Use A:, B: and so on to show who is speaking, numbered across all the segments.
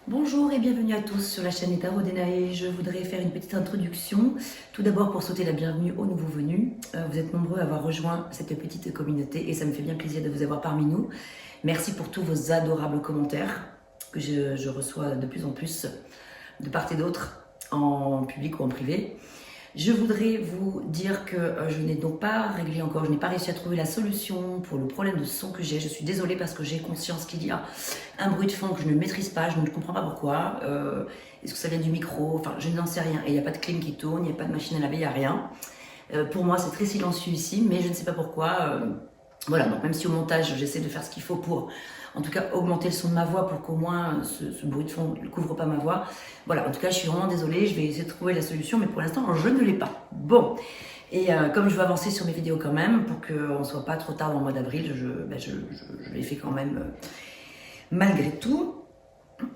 A: Bonjour et bienvenue à tous sur la chaîne Tarot Denae. Je voudrais faire une petite introduction. Tout d'abord pour souhaiter la bienvenue aux nouveaux venus. Vous êtes nombreux à avoir rejoint cette petite communauté et ça me fait bien plaisir de vous avoir parmi nous. Merci pour tous vos adorables commentaires que je reçois de plus en plus de part et d'autre, en public ou en privé. Je voudrais vous dire que je n'ai donc pas réglé encore, je n'ai pas réussi à trouver la solution pour le problème de son que j'ai. Je suis désolée parce que j'ai conscience qu'il y a un bruit de fond que je ne maîtrise pas, je ne comprends pas pourquoi. Est-ce que ça vient du micro? Enfin, je n'en sais rien. Et il n'y a pas de clim qui tourne, il n'y a pas de machine à laver, il n'y a rien. Pour moi, c'est très silencieux ici, mais je ne sais pas pourquoi. Voilà, donc même si au montage, j'essaie de faire ce qu'il faut pour, en tout cas, augmenter le son de ma voix pour qu'au moins ce bruit de fond ne couvre pas ma voix. Voilà, en tout cas, je suis vraiment désolée, je vais essayer de trouver la solution, mais pour l'instant, je ne l'ai pas. Bon, et comme je veux avancer sur mes vidéos quand même, pour qu'on ne soit pas trop tard dans le mois d'avril, je les fais quand même malgré tout.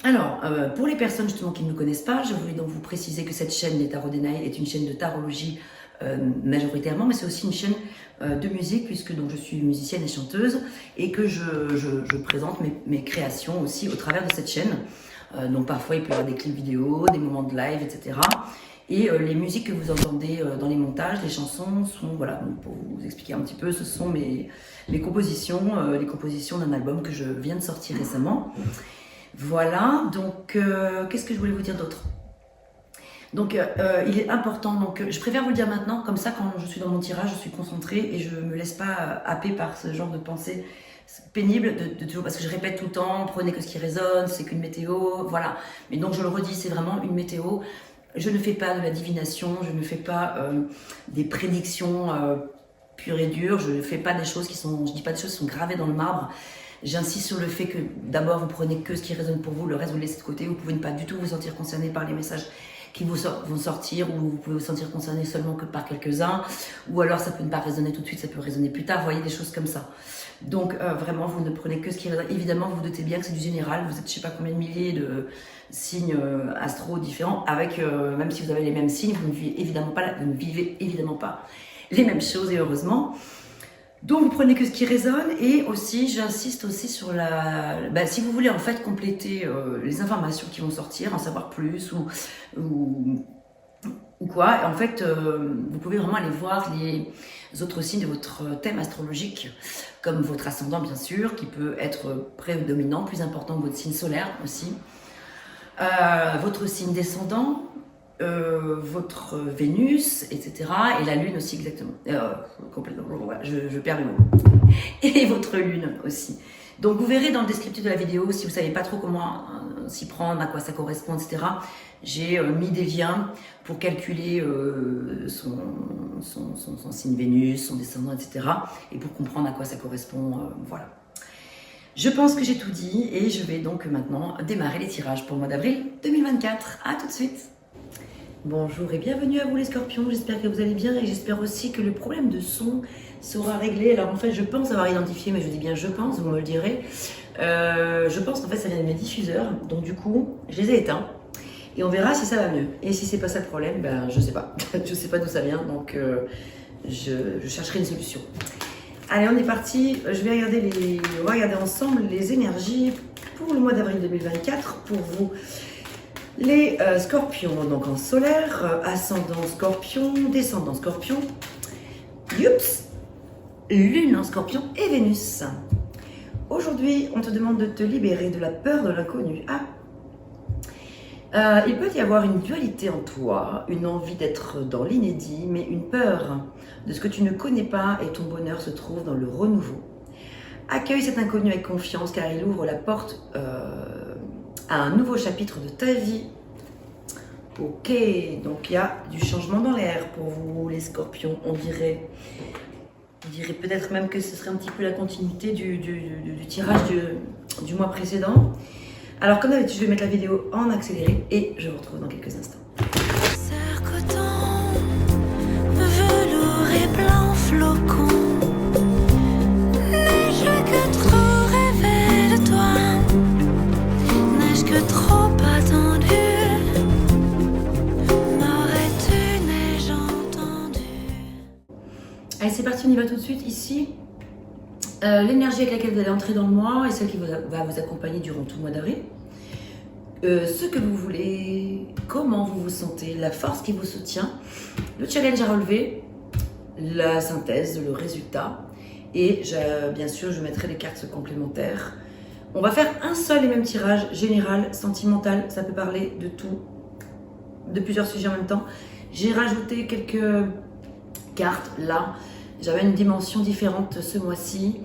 A: Alors, pour les personnes justement qui ne me connaissent pas, je voulais donc vous préciser que cette chaîne, les Tarot Denae, est une chaîne de tarologie majoritairement, mais c'est aussi une chaîne de musique, puisque donc je suis musicienne et chanteuse, et que je présente mes créations aussi au travers de cette chaîne. Donc parfois il peut y avoir des clips vidéo, des moments de live, etc. Et les musiques que vous entendez dans les montages, les chansons sont, voilà, donc pour vous expliquer un petit peu, ce sont mes compositions, les compositions d'un album que je viens de sortir récemment. Voilà, donc qu'est-ce que je voulais vous dire d'autre? Donc il est important, donc je préfère vous le dire maintenant, comme ça quand je suis dans mon tirage, je suis concentrée et je ne me laisse pas happer par ce genre de pensée pénible de toujours, parce que je répète tout le temps, prenez que ce qui résonne, c'est qu'une météo, voilà. Mais donc je le redis, c'est vraiment une météo. Je ne fais pas de la divination, je ne fais pas des prédictions pures et dures, je ne fais pas des choses qui sont, je dis pas des choses qui sont gravées dans le marbre. J'insiste sur le fait que d'abord vous prenez que ce qui résonne pour vous, le reste vous le laissez de côté, vous pouvez ne pas du tout vous sentir concerné par les messages qui vont sortir, ou vous pouvez vous sentir concerné seulement que par quelques-uns, ou alors ça peut ne pas résonner tout de suite, ça peut résonner plus tard, vous voyez, des choses comme ça. Donc vraiment, vous ne prenez que ce qui résonne. Évidemment, vous vous doutez bien que c'est du général, vous êtes je sais pas combien de milliers de signes astro différents, avec, même si vous avez les mêmes signes, vous ne vivez évidemment pas les mêmes choses, et heureusement. Donc vous prenez que ce qui résonne, et aussi j'insiste aussi sur si vous voulez en fait compléter les informations qui vont sortir, en savoir plus ou quoi, et en fait vous pouvez vraiment aller voir les autres signes de votre thème astrologique, comme votre ascendant bien sûr, qui peut être prédominant, plus important que votre signe solaire aussi, votre signe descendant, votre Vénus, etc. Et la Lune aussi exactement. Complètement, je perds le mot. Et votre Lune aussi. Donc vous verrez dans le descriptif de la vidéo, si vous ne savez pas trop comment s'y prendre, à quoi ça correspond, etc. J'ai mis des liens pour calculer son signe Vénus, son descendant, etc. Et pour comprendre à quoi ça correspond, voilà. Je pense que j'ai tout dit et je vais donc maintenant démarrer les tirages pour le mois d'avril 2024. À tout de suite. Bonjour et bienvenue à vous les scorpions, j'espère que vous allez bien et j'espère aussi que le problème de son sera réglé. Alors en fait je pense avoir identifié, mais je dis bien je pense, vous me le direz. Je pense qu'en fait ça vient de mes diffuseurs, donc du coup je les ai éteints et on verra si ça va mieux. Et si c'est pas ça le problème, ben je sais pas, je sais pas d'où ça vient, donc je chercherai une solution. Allez, on est parti, on va regarder ensemble les énergies pour le mois d'avril 2024 pour vous. Les scorpions, donc en solaire, ascendant scorpion, descendant scorpion, youps, lune en scorpion et Vénus. Aujourd'hui, on te demande de te libérer de la peur de l'inconnu. Il peut y avoir une dualité en toi, une envie d'être dans l'inédit, mais une peur de ce que tu ne connais pas et ton bonheur se trouve dans le renouveau. Accueille cet inconnu avec confiance car il ouvre la porte à un nouveau chapitre de ta vie. Ok, donc il y a du changement dans l'air pour vous les scorpions, on dirait peut-être même que ce serait un petit peu la continuité du tirage du mois précédent. Alors comme d'habitude, je vais mettre la vidéo en accéléré et je vous retrouve dans quelques instants.
B: Cercoton, velours et blanc flocon. Neige que trop rêvé de toi, neige que trop attendue. M'aurais-tu neige entendue?
A: Allez, c'est parti, on y va tout de suite. Ici, l'énergie avec laquelle vous allez entrer dans le mois et celle qui va vous accompagner durant tout le mois d'avril. ce que vous voulez, comment vous vous sentez, la force qui vous soutient, le challenge à relever, la synthèse, le résultat. Et bien sûr, je mettrai les cartes complémentaires. On va faire un seul et même tirage, général, sentimental, ça peut parler de tout, de plusieurs sujets en même temps. J'ai rajouté quelques cartes là, j'avais une dimension différente ce mois-ci,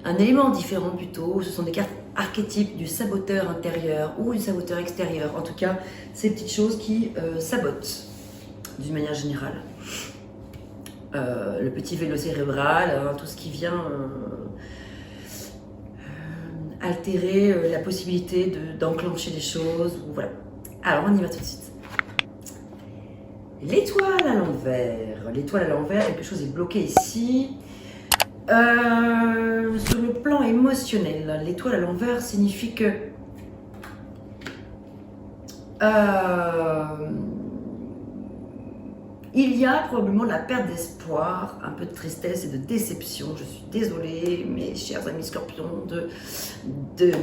A: un élément différent plutôt, ce sont des cartes archétypes du saboteur intérieur ou du saboteur extérieur, en tout cas ces petites choses qui sabotent d'une manière générale. Le petit vélo cérébral, hein, tout ce qui vient altérer la possibilité d'enclencher des choses. Voilà. Alors on y va tout de suite. L'étoile à l'envers. L'étoile à l'envers, quelque chose est bloqué ici. Sur le plan émotionnel, l'étoile à l'envers signifie que il y a probablement la perte d'espoir, un peu de tristesse et de déception. Je suis désolée, mes chers amis scorpions,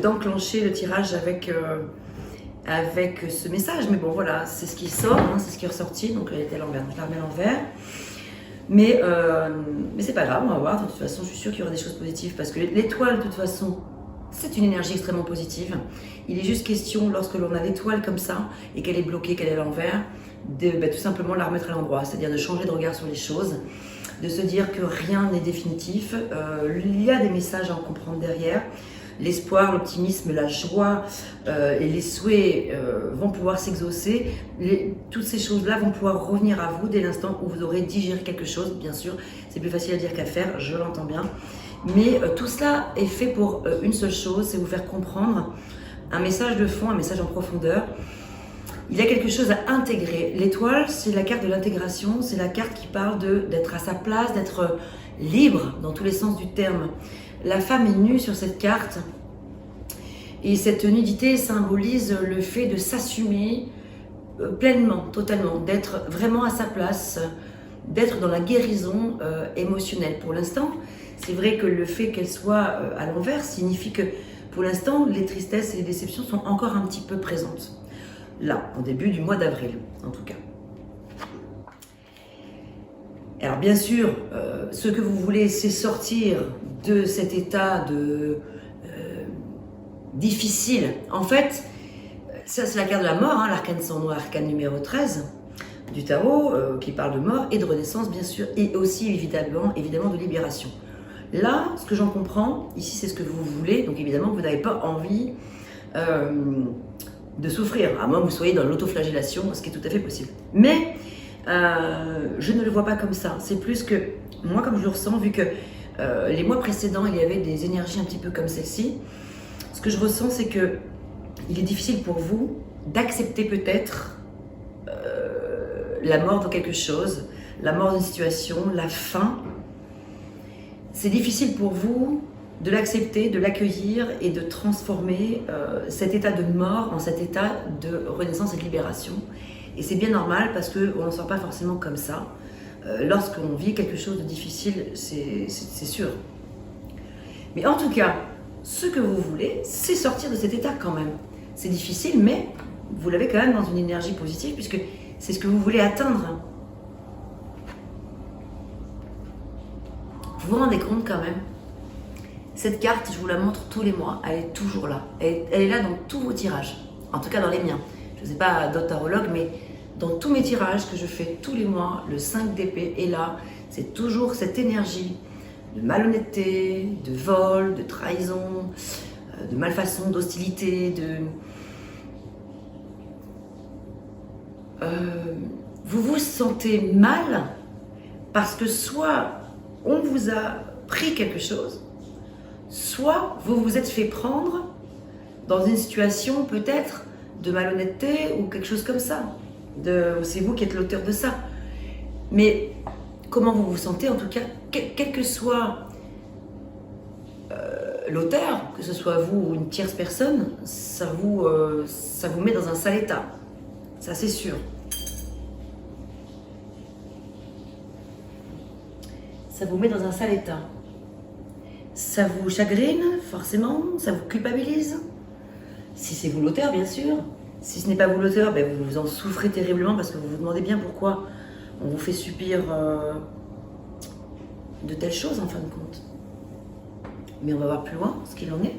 A: d'enclencher le tirage avec ce message. Mais bon, voilà, c'est ce qui sort, hein, c'est ce qui est ressorti. Donc, elle était à l'envers, donc je la remets à l'envers. Mais c'est pas grave, on va voir. De toute façon, je suis sûre qu'il y aura des choses positives parce que l'étoile, de toute façon, c'est une énergie extrêmement positive. Il est juste question, lorsque l'on a l'étoile comme ça et qu'elle est bloquée, qu'elle est à l'envers, de tout simplement la remettre à l'endroit, c'est-à-dire de changer de regard sur les choses, de se dire que rien n'est définitif. Il y a des messages à en comprendre derrière. L'espoir, l'optimisme, la joie et les souhaits vont pouvoir s'exaucer. Toutes ces choses-là vont pouvoir revenir à vous dès l'instant où vous aurez digéré quelque chose. Bien sûr, c'est plus facile à dire qu'à faire, je l'entends bien. Mais tout cela est fait pour une seule chose, c'est vous faire comprendre un message de fond, un message en profondeur. Il y a quelque chose à intégrer. L'étoile, c'est la carte de l'intégration, c'est la carte qui parle d'être à sa place, d'être libre dans tous les sens du terme. La femme est nue sur cette carte et cette nudité symbolise le fait de s'assumer pleinement, totalement, d'être vraiment à sa place, d'être dans la guérison émotionnelle. Pour l'instant, c'est vrai que le fait qu'elle soit à l'envers signifie que pour l'instant, les tristesses et les déceptions sont encore un petit peu présentes. Là, au début du mois d'avril, en tout cas. Alors bien sûr, ce que vous voulez, c'est sortir de cet état difficile. En fait, ça c'est la carte de la mort, hein, l'arcane sans noir, arcane numéro 13 du tarot, qui parle de mort et de renaissance, bien sûr, et aussi évidemment de libération. Là, ce que j'en comprends, ici c'est ce que vous voulez, donc évidemment vous n'avez pas envie de souffrir, à moins que vous soyez dans l'autoflagellation, ce qui est tout à fait possible. Mais je ne le vois pas comme ça. C'est plus que, moi comme je le ressens, vu que les mois précédents, il y avait des énergies un petit peu comme celle-ci, ce que je ressens, c'est que il est difficile pour vous d'accepter peut-être la mort de quelque chose, la mort d'une situation, la fin. C'est difficile pour vous de l'accepter, de l'accueillir et de transformer cet état de mort en cet état de renaissance et de libération. Et c'est bien normal parce qu'on n'en sort pas forcément comme ça. Lorsqu'on vit quelque chose de difficile, c'est sûr. Mais en tout cas, ce que vous voulez, c'est sortir de cet état quand même. C'est difficile, mais vous l'avez quand même dans une énergie positive puisque c'est ce que vous voulez atteindre. Vous vous rendez compte quand même? Cette carte, je vous la montre tous les mois, elle est toujours là. Elle est là dans tous vos tirages, en tout cas dans les miens. Je ne sais pas d'autres tarologues, mais dans tous mes tirages que je fais tous les mois, le 5 d'épée est là. C'est toujours cette énergie de malhonnêteté, de vol, de trahison, de malfaçon, d'hostilité, vous vous sentez mal parce que soit on vous a pris quelque chose, soit vous vous êtes fait prendre dans une situation peut-être de malhonnêteté ou quelque chose comme ça. C'est vous qui êtes l'auteur de ça. Mais comment vous vous sentez, en tout cas, quel que soit l'auteur, que ce soit vous ou une tierce personne, ça vous met dans un sale état. Ça, c'est sûr. Ça vous met dans un sale état. Ça vous chagrine, forcément, ça vous culpabilise. Si c'est vous l'auteur, bien sûr. Si ce n'est pas vous l'auteur, ben vous en souffrez terriblement parce que vous vous demandez bien pourquoi on vous fait subir de telles choses en fin de compte. Mais on va voir plus loin ce qu'il en est.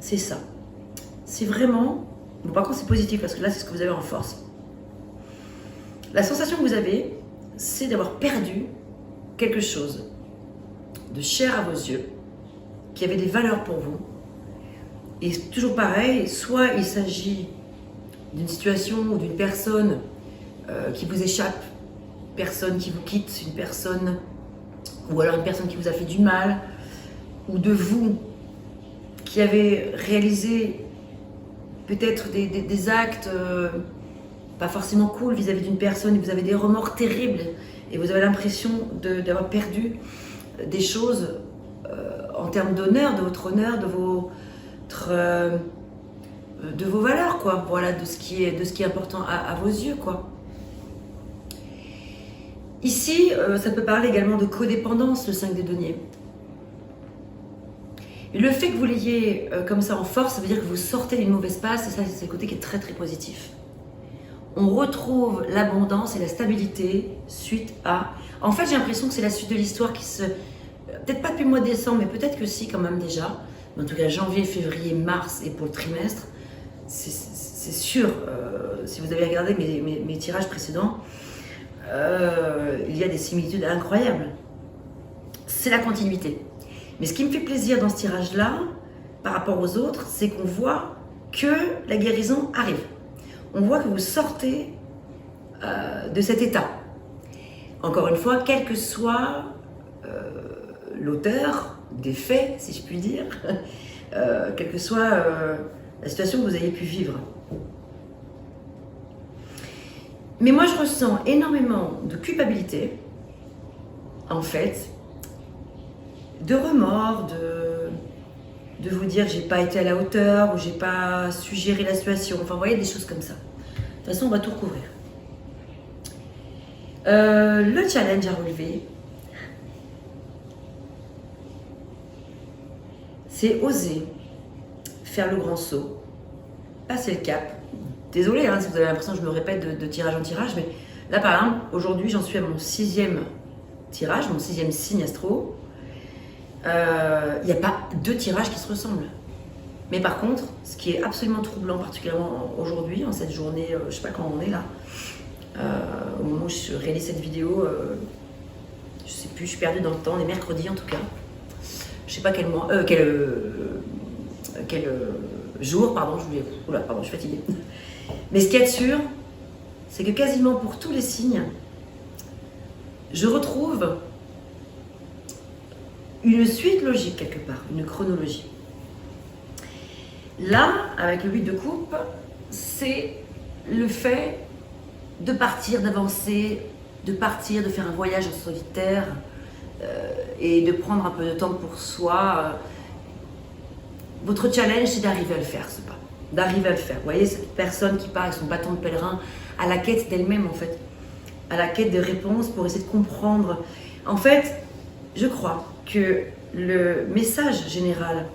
A: C'est ça. C'est vraiment... Bon, par contre, c'est positif parce que là, c'est ce que vous avez en force. La sensation que vous avez, c'est d'avoir perdu quelque chose de cher à vos yeux, qui avait des valeurs pour vous. Et toujours pareil, soit il s'agit d'une situation ou d'une personne qui vous échappe, personne qui vous quitte, une personne, ou alors une personne qui vous a fait du mal, ou de vous qui avez réalisé peut-être des actes pas forcément cool vis-à-vis d'une personne et vous avez des remords terribles et vous avez l'impression d'avoir perdu des choses en termes d'honneur, de votre honneur, de vos valeurs, quoi. Voilà, de ce qui est important à vos yeux, quoi. Ici, ça peut parler également de codépendance, le 5 des deniers. Et le fait que vous l'ayez comme ça en force, ça veut dire que vous sortez d'une mauvaise passe, et ça, c'est le côté qui est très très positif. On retrouve l'abondance et la stabilité suite à... En fait, j'ai l'impression que c'est la suite de l'histoire qui se... Peut-être pas depuis le mois de décembre, mais peut-être que si, quand même déjà. Mais en tout cas, janvier, février, mars et pour le trimestre, c'est sûr, si vous avez regardé mes tirages précédents, il y a des similitudes incroyables. C'est la continuité. Mais ce qui me fait plaisir dans ce tirage-là, par rapport aux autres, c'est qu'on voit que la guérison arrive. On voit que vous sortez de cet état. Encore une fois, quel que soit l'auteur des faits, si je puis dire, quelle que soit la situation que vous ayez pu vivre. Mais moi, je ressens énormément de culpabilité, en fait, de remords, de vous dire j'ai pas été à la hauteur ou j'ai pas su gérer la situation. Enfin, vous voyez, des choses comme ça. De toute façon, on va tout recouvrir. Le challenge à relever, c'est oser faire le grand saut, passer le cap. Désolée si vous avez l'impression que je me répète de tirage en tirage, mais là, par exemple, aujourd'hui, j'en suis à mon 6e tirage, mon 6e signe astro. Il n'y a pas 2 tirages qui se ressemblent. Mais par contre, ce qui est absolument troublant, particulièrement aujourd'hui, en cette journée, je ne sais pas quand on est là, au moment où je réalise cette vidéo, je ne sais plus, je suis perdue dans le temps, on est mercredi en tout cas. Je ne sais pas quel mois, quel jour, pardon, je suis fatiguée. Mais ce qu'il y a de sûr, c'est que quasiment pour tous les signes, je retrouve une suite logique quelque part, une chronologie. Là, avec le 8 de coupe, c'est le fait de partir, d'avancer, de partir, de faire un voyage en solitaire et de prendre un peu de temps pour soi. Votre challenge, c'est d'arriver à le faire, ce pas. D'arriver à le faire. Vous voyez, cette personne qui part avec son bâton de pèlerin à la quête d'elle-même, en fait. À la quête de réponses pour essayer de comprendre. En fait, je crois que le message général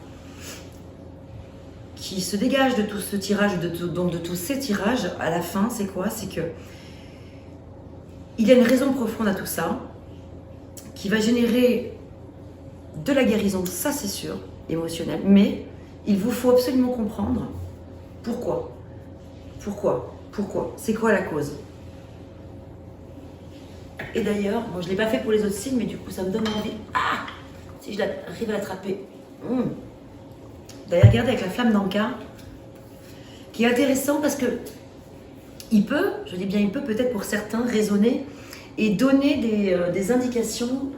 A: qui se dégage de tout ce tirage, donc de tous ces tirages, à la fin, c'est quoi? C'est que il y a une raison profonde à tout ça, qui va générer de la guérison, ça c'est sûr, émotionnelle, mais il vous faut absolument comprendre pourquoi. Pourquoi? C'est quoi la cause? Et d'ailleurs, bon, je ne l'ai pas fait pour les autres signes, mais du coup, ça me donne envie. Ah, si je arrive à l'attraper. D'ailleurs, regardez avec la flamme d'Anka, qui est intéressant parce que il peut, je dis bien il peut, peut-être pour certains, résonner et donner des indications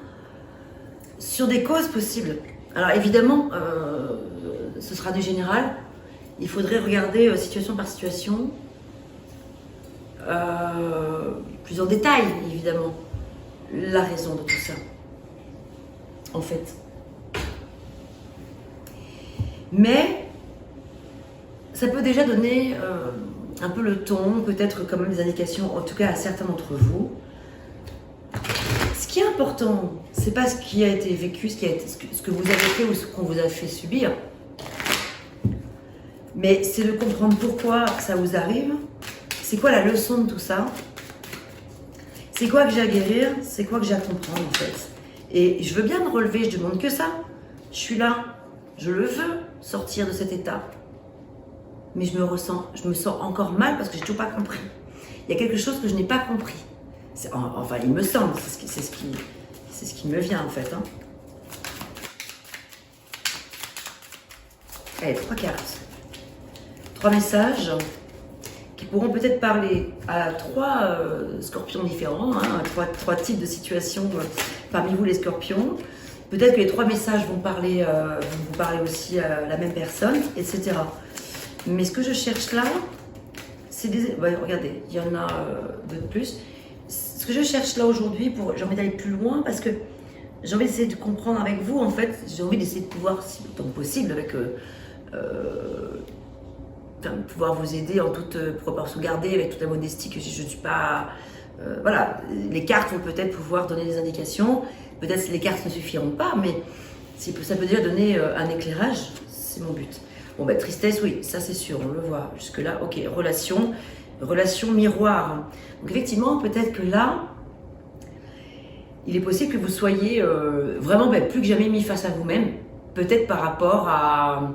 A: sur des causes possibles. Alors évidemment, ce sera du général. Il faudrait regarder situation par situation, plus en détail, évidemment, la raison de tout ça, en fait. Mais ça peut déjà donner un peu le ton, peut-être quand même des indications, en tout cas à certains d'entre vous. Ce qui est important, c'est pas ce qui a été vécu, ce que vous avez fait ou ce qu'on vous a fait subir, mais c'est de comprendre pourquoi ça vous arrive, c'est quoi la leçon de tout ça, c'est quoi que j'ai à guérir, c'est quoi que j'ai à comprendre en fait. Et je veux bien me relever, je demande que ça, je suis là, je le veux sortir de cet état. Mais je me sens encore mal parce que j'ai toujours pas compris. Il y a quelque chose que je n'ai pas compris. Enfin, il me semble, c'est ce qui me vient en fait. Hein. Allez, 3 cartes. 3 messages qui pourront peut-être parler à 3 scorpions différents, hein, 3 types de situations parmi vous les scorpions. Peut-être que les 3 messages vont vous parler aussi à la même personne, etc. Mais ce que je cherche là, c'est des... Ouais, regardez, il y en a 2 de plus. Ce que je cherche là aujourd'hui, j'ai envie d'aller plus loin parce que j'ai envie d'essayer de comprendre avec vous, en fait. J'ai envie d'essayer de pouvoir, si tant possible, avec... pouvoir vous aider en toute proportion gardée, avec toute la modestie que je ne suis pas... voilà, les cartes vont peut-être pouvoir donner des indications. Peut-être que les cartes ne suffiront pas, mais ça peut déjà donner un éclairage. C'est mon but. Bon, ben, tristesse, oui, ça c'est sûr, on le voit. Jusque-là, ok, relation miroir. Donc effectivement, peut-être que là, il est possible que vous soyez vraiment plus que jamais mis face à vous-même. Peut-être par rapport à...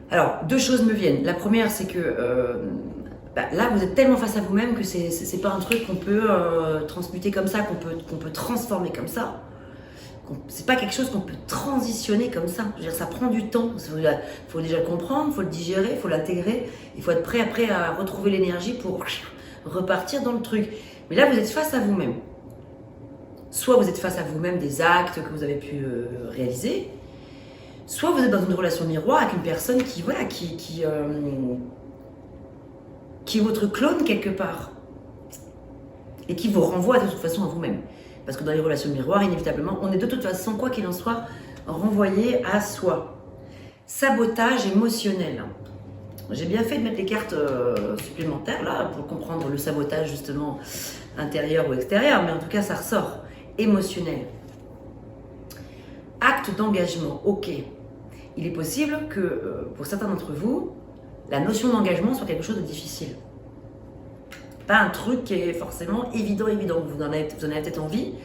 A: Alors, 2 choses me viennent. La première, c'est que là, vous êtes tellement face à vous-même que c'est pas un truc qu'on peut transmuter comme ça, qu'on peut transformer comme ça. C'est pas quelque chose qu'on peut transitionner comme ça. Je veux dire, ça prend du temps. Il faut déjà le comprendre, il faut le digérer, il faut l'intégrer. Il faut être prêt après à retrouver l'énergie pour repartir dans le truc. Mais là, vous êtes face à vous-même. Soit vous êtes face à vous-même des actes que vous avez pu réaliser, soit vous êtes dans une relation miroir avec une personne qui est votre clone quelque part et qui vous renvoie de toute façon à vous-même. Parce que dans les relations miroirs, inévitablement, on est de toute façon, quoi qu'il en soit, renvoyé à soi. Sabotage émotionnel. J'ai bien fait de mettre les cartes supplémentaires là pour comprendre le sabotage justement intérieur ou extérieur, mais en tout cas ça ressort. Émotionnel. Acte d'engagement, ok. Il est possible que pour certains d'entre vous, la notion d'engagement soit quelque chose de difficile. Pas un truc qui est forcément évident. Vous en avez peut-être envie,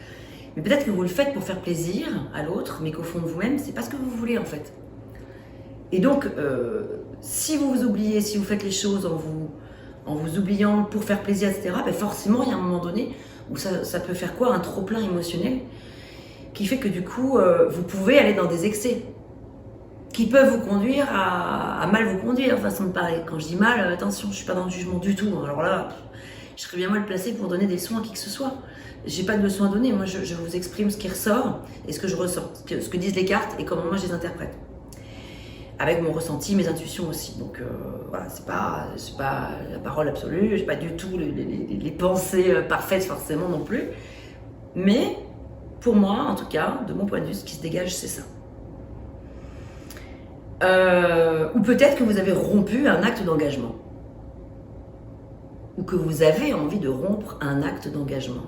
A: mais peut-être que vous le faites pour faire plaisir à l'autre, mais qu'au fond de vous-même, c'est pas ce que vous voulez en fait. Et donc, si vous vous oubliez, si vous faites les choses en vous oubliant pour faire plaisir, etc., forcément, il y a un moment donné où ça peut faire quoi? Un trop-plein émotionnel qui fait que du coup, vous pouvez aller dans des excès qui peuvent vous conduire à mal vous conduire, façon de parler. Quand je dis mal, attention, je suis pas dans le jugement du tout. Alors là, je serais bien mal placée pour donner des soins à qui que ce soit. J'ai pas de leçons à donner. Moi, je vous exprime ce qui ressort et ce que je ressens, ce que disent les cartes et comment moi je les interprète. Avec mon ressenti, mes intuitions aussi. Donc voilà, c'est pas la parole absolue, j'ai pas du tout les pensées parfaites forcément non plus. Mais pour moi, en tout cas, de mon point de vue, ce qui se dégage, c'est ça. Ou peut-être que vous avez rompu un acte d'engagement. Ou que vous avez envie de rompre un acte d'engagement.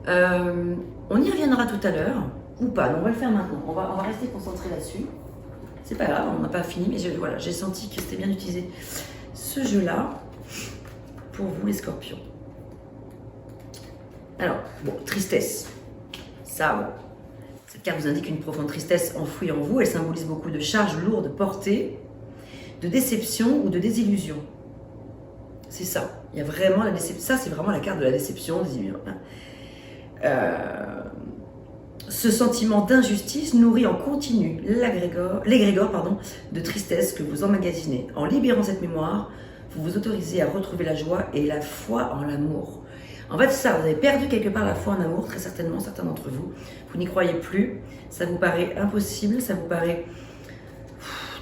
A: On y reviendra tout à l'heure, ou pas, mais on va le faire maintenant. On va rester concentré là-dessus. C'est pas grave, on n'a pas fini, mais voilà, j'ai senti que c'était bien d'utiliser ce jeu-là pour vous les scorpions. Alors, bon, tristesse. Ça, bon. Cette carte vous indique une profonde tristesse enfouie en vous. Elle symbolise beaucoup de charges lourdes portées, de déception ou de désillusion. C'est ça. Il y a vraiment la déception. Ça, c'est vraiment la carte de la déception, désillusion. Ce sentiment d'injustice nourrit en continu l'égrégore de tristesse que vous emmagasinez. En libérant cette mémoire, vous vous autorisez à retrouver la joie et la foi en l'amour. En fait, ça, vous avez perdu quelque part la foi en amour, très certainement, certains d'entre vous. Vous n'y croyez plus, ça vous paraît impossible, ça vous paraît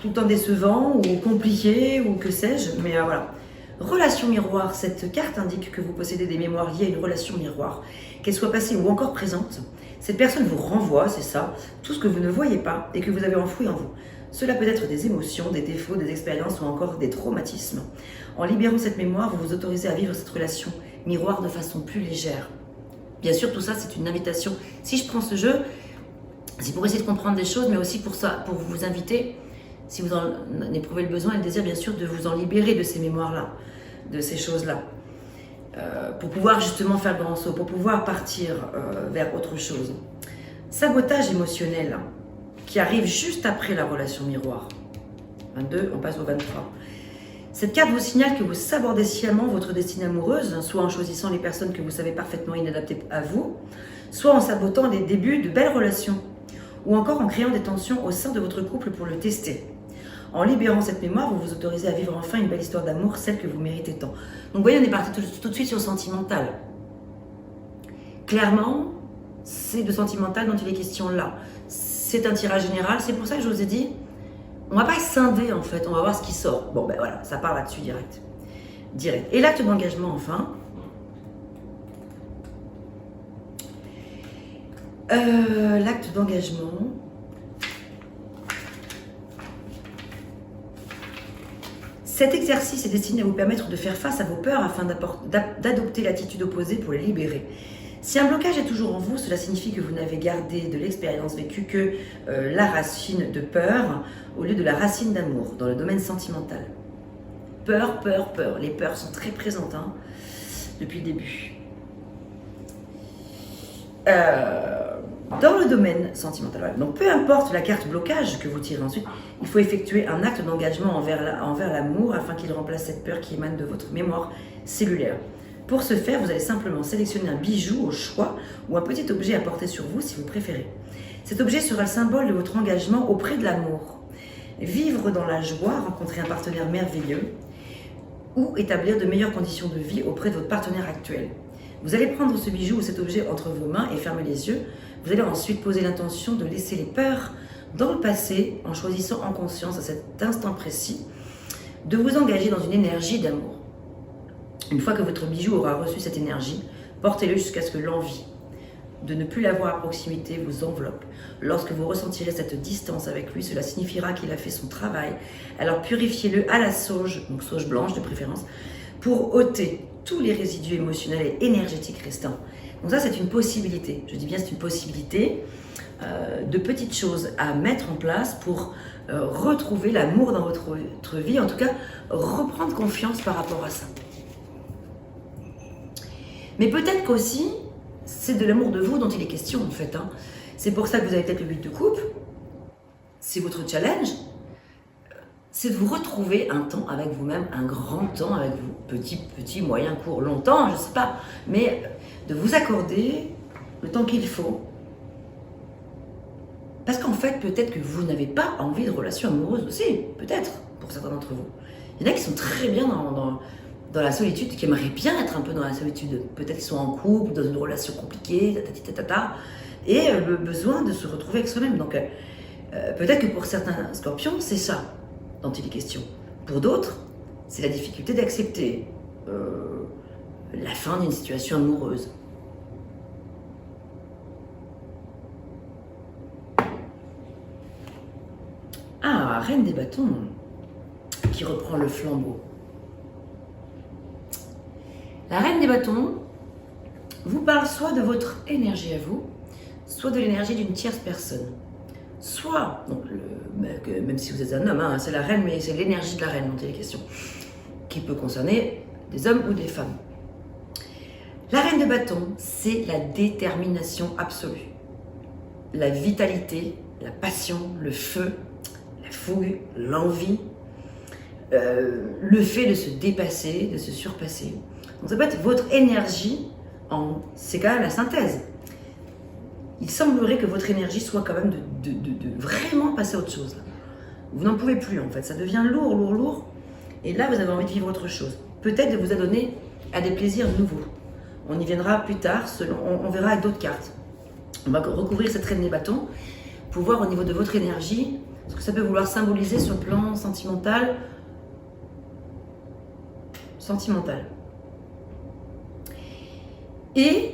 A: tout le temps décevant ou compliqué ou que sais-je, mais voilà. Relation miroir, cette carte indique que vous possédez des mémoires liées à une relation miroir, qu'elle soit passée ou encore présente. Cette personne vous renvoie, c'est ça, tout ce que vous ne voyez pas et que vous avez enfoui en vous. Cela peut être des émotions, des défauts, des expériences ou encore des traumatismes. En libérant cette mémoire, vous vous autorisez à vivre cette relation miroir de façon plus légère. Bien sûr, tout ça, c'est une invitation. Si je prends ce jeu, c'est pour essayer de comprendre des choses, mais aussi pour ça, pour vous inviter, si vous en éprouvez le besoin et le désir, bien sûr, de vous en libérer de ces mémoires-là, de ces choses-là, pour pouvoir justement faire le grand saut, pour pouvoir partir vers autre chose. Sabotage émotionnel qui arrive juste après la relation miroir. 22, on passe au 23. Cette carte vous signale que vous sabordez sciemment votre destinée amoureuse, soit en choisissant les personnes que vous savez parfaitement inadaptées à vous, soit en sabotant les débuts de belles relations, ou encore en créant des tensions au sein de votre couple pour le tester. En libérant cette mémoire, vous vous autorisez à vivre enfin une belle histoire d'amour, celle que vous méritez tant. Donc vous voyez, on est parti tout de suite sur le sentimental. Clairement, c'est de sentimental dont il est question là. C'est un tirage général, c'est pour ça que je vous ai dit, on va pas scinder en fait, on va voir ce qui sort. Bon ben voilà, ça part là-dessus direct. Et l'acte d'engagement enfin. L'acte d'engagement. Cet exercice est destiné à vous permettre de faire face à vos peurs afin d'adopter l'attitude opposée pour les libérer. Si un blocage est toujours en vous, cela signifie que vous n'avez gardé de l'expérience vécue que la racine de peur au lieu de la racine d'amour dans le domaine sentimental. Peur, peur, peur. Les peurs sont très présentes depuis le début. Dans le domaine sentimental. Donc peu importe la carte blocage que vous tirez ensuite, il faut effectuer un acte d'engagement envers l'amour afin qu'il remplace cette peur qui émane de votre mémoire cellulaire. Pour ce faire, vous allez simplement sélectionner un bijou au choix ou un petit objet à porter sur vous si vous préférez. Cet objet sera le symbole de votre engagement auprès de l'amour. Vivre dans la joie, rencontrer un partenaire merveilleux ou établir de meilleures conditions de vie auprès de votre partenaire actuel. Vous allez prendre ce bijou ou cet objet entre vos mains et fermer les yeux. Vous allez ensuite poser l'intention de laisser les peurs dans le passé en choisissant en conscience à cet instant précis de vous engager dans une énergie d'amour. Une fois que votre bijou aura reçu cette énergie, portez-le jusqu'à ce que l'envie de ne plus l'avoir à proximité vous enveloppe. Lorsque vous ressentirez cette distance avec lui, cela signifiera qu'il a fait son travail. Alors purifiez-le à la sauge, donc sauge blanche de préférence, pour ôter tous les résidus émotionnels et énergétiques restants. Donc ça, c'est une possibilité. Je dis bien c'est une possibilité de petites choses à mettre en place pour retrouver l'amour dans votre vie. En tout cas, reprendre confiance par rapport à ça. Mais peut-être qu'aussi, c'est de l'amour de vous dont il est question en fait. C'est pour ça que vous avez peut-être le 8 de coupe. C'est votre challenge. C'est de vous retrouver un temps avec vous-même, un grand temps avec vous. Petit, moyen, court, longtemps, je ne sais pas. Mais de vous accorder le temps qu'il faut. Parce qu'en fait, peut-être que vous n'avez pas envie de relation amoureuse aussi. Peut-être, pour certains d'entre vous. Il y en a qui sont très bien dans la solitude, qui aimeraient bien être un peu dans la solitude. Peut-être qu'ils sont en couple, dans une relation compliquée, et le besoin de se retrouver avec soi-même. Donc, peut-être que pour certains scorpions, c'est ça dont il est question. Pour d'autres, c'est la difficulté d'accepter la fin d'une situation amoureuse. Ah, Reine des bâtons, qui reprend le flambeau. La Reine des bâtons vous parle soit de votre énergie à vous, soit de l'énergie d'une tierce personne. Soit, donc même si vous êtes un homme, c'est la reine, mais c'est l'énergie de la reine dont il est question, qui peut concerner des hommes ou des femmes. La Reine de bâtons, c'est la détermination absolue, la vitalité, la passion, le feu, la fougue, l'envie, le fait de se dépasser, de se surpasser. Donc ça peut être votre énergie, c'est quand même la synthèse. Il semblerait que votre énergie soit quand même de vraiment passer à autre chose. Là. Vous n'en pouvez plus en fait, ça devient lourd. Et là, vous avez envie de vivre autre chose. Peut-être de vous adonner à des plaisirs nouveaux. On y viendra plus tard, on verra avec d'autres cartes. On va recouvrir cette Reine des bâtons pour voir au niveau de votre énergie ce que ça peut vouloir symboliser sur le plan sentimental. Et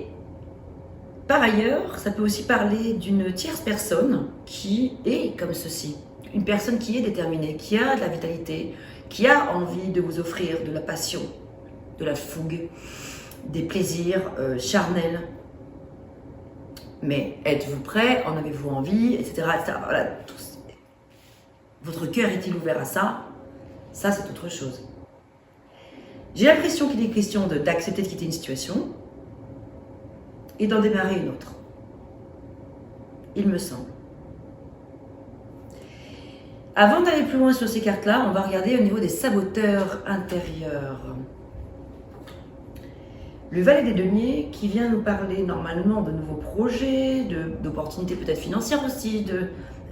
A: par ailleurs, ça peut aussi parler d'une tierce personne qui est comme ceci. une personne qui est déterminée, qui a de la vitalité, qui a envie de vous offrir de la passion, de la fougue, des plaisirs charnels. Mais êtes-vous prêt? En avez-vous envie? Etc. etc. Voilà, votre cœur est-il ouvert à ça? Ça, c'est autre chose. J'ai l'impression qu'il est question d'accepter de quitter une situation et d'en démarrer une autre. Il me semble. Avant d'aller plus loin sur ces cartes-là, on va regarder au niveau des saboteurs intérieurs. Le valet des deniers qui vient nous parler normalement de nouveaux projets, d'opportunités peut-être financières aussi,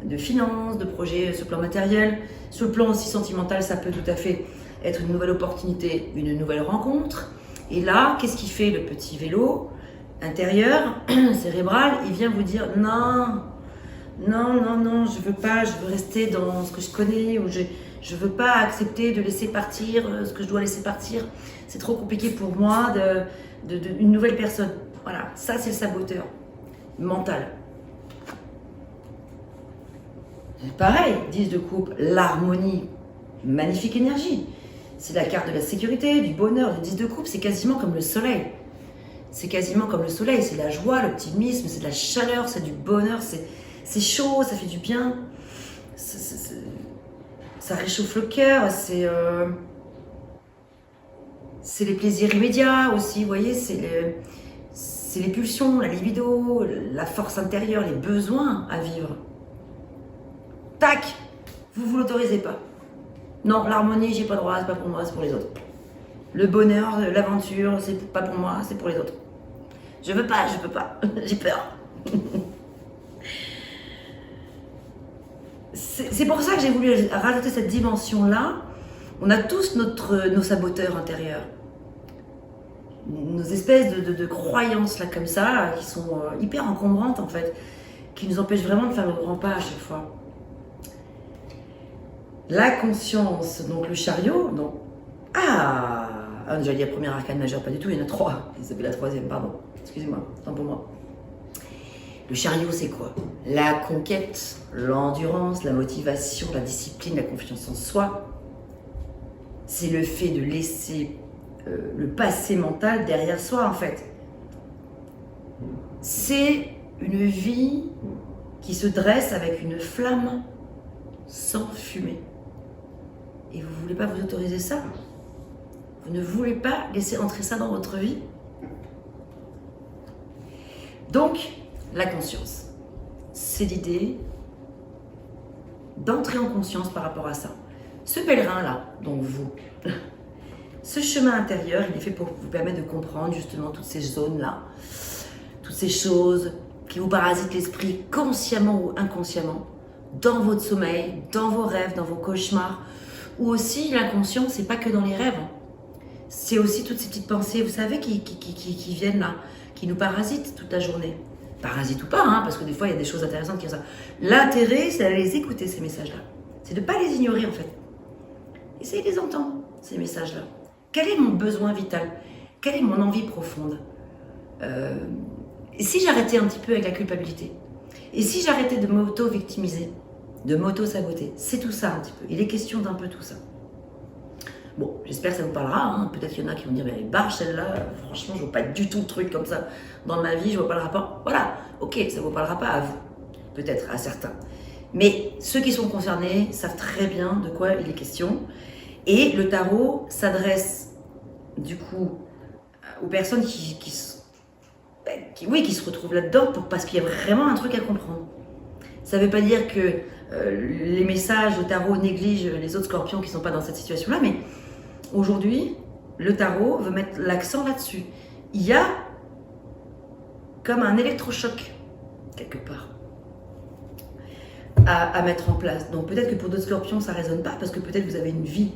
A: de finances, de projets sur le plan matériel. Sur le plan aussi sentimental, ça peut tout à fait être une nouvelle opportunité, une nouvelle rencontre. Et là, qu'est-ce qu'il fait le petit vélo intérieur, cérébral? Il vient vous dire non, non, non, non, je veux pas, je veux rester dans ce que je connais, ou je veux pas accepter de laisser partir ce que je dois laisser partir. C'est trop compliqué pour moi une nouvelle personne. Voilà, ça c'est le saboteur mental. Pareil, 10 de coupe, l'harmonie, magnifique énergie. C'est la carte de la sécurité, du bonheur. Le 10 de coupe, c'est quasiment comme le soleil. C'est quasiment comme le soleil, c'est la joie, l'optimisme, c'est de la chaleur, c'est du bonheur, c'est chaud, ça fait du bien. Ça réchauffe le cœur, c'est les plaisirs immédiats aussi, vous voyez, c'est les pulsions, la libido, la force intérieure, les besoins à vivre. Tac, vous l'autorisez pas. Non, l'harmonie, j'ai pas le droit, c'est pas pour moi, c'est pour les autres. Le bonheur, l'aventure, c'est pas pour moi, c'est pour les autres. Je veux pas, je peux pas, j'ai peur. C'est pour ça que j'ai voulu rajouter cette dimension-là. On a tous nos saboteurs intérieurs. Nos espèces de croyances là comme ça, qui sont hyper encombrantes en fait, qui nous empêchent vraiment de faire le grand pas à chaque fois. La conscience, donc le chariot, donc... j'allais dire première arcane majeure, pas du tout, il y en a 3. Ça fait la 3e, pardon. Excusez-moi, tant pour moi. Le chariot, c'est quoi? La conquête, l'endurance, la motivation, la discipline, la confiance en soi. C'est le fait de laisser le passé mental derrière soi, en fait. C'est une vie qui se dresse avec une flamme sans fumée. Et vous ne voulez pas vous autoriser ça? Vous ne voulez pas laisser entrer ça dans votre vie? Donc, la conscience, c'est l'idée d'entrer en conscience par rapport à ça. Ce pèlerin-là, donc vous, ce chemin intérieur, il est fait pour vous permettre de comprendre justement toutes ces zones-là, toutes ces choses qui vous parasitent l'esprit consciemment ou inconsciemment, dans votre sommeil, dans vos rêves, dans vos cauchemars, ou aussi l'inconscient, c'est pas que dans les rêves. C'est aussi toutes ces petites pensées, vous savez, qui viennent là, qui nous parasitent toute la journée. Parasites ou pas, hein, parce que des fois, il y a des choses intéressantes qui sont ça. L'intérêt, c'est d'aller les écouter, ces messages-là. C'est de ne pas les ignorer, en fait. Essayez de les entendre, ces messages-là. Quel est mon besoin vital? Quelle est mon envie profonde? Et si j'arrêtais un petit peu avec la culpabilité? Et si j'arrêtais de m'auto-victimiser? De m'auto-saboter? C'est tout ça, un petit peu. Il est question d'un peu tout ça. Bon, j'espère que ça vous parlera. Hein. Peut-être qu'il y en a qui vont dire, mais elle est barre celle-là. Franchement, je vois pas du tout de truc comme ça dans ma vie. Je vois pas le rapport. Voilà, ok, ça vous parlera pas à vous. Peut-être à certains. Mais ceux qui sont concernés savent très bien de quoi il est question. Et le tarot s'adresse, du coup, aux personnes qui se retrouvent là-dedans parce qu'il y a vraiment un truc à comprendre. Ça ne veut pas dire que les messages de tarot négligent les autres scorpions qui ne sont pas dans cette situation-là, mais aujourd'hui, le tarot veut mettre l'accent là-dessus. Il y a comme un électrochoc, quelque part, à mettre en place. Donc peut-être que pour d'autres scorpions, ça ne résonne pas, parce que peut-être vous avez une vie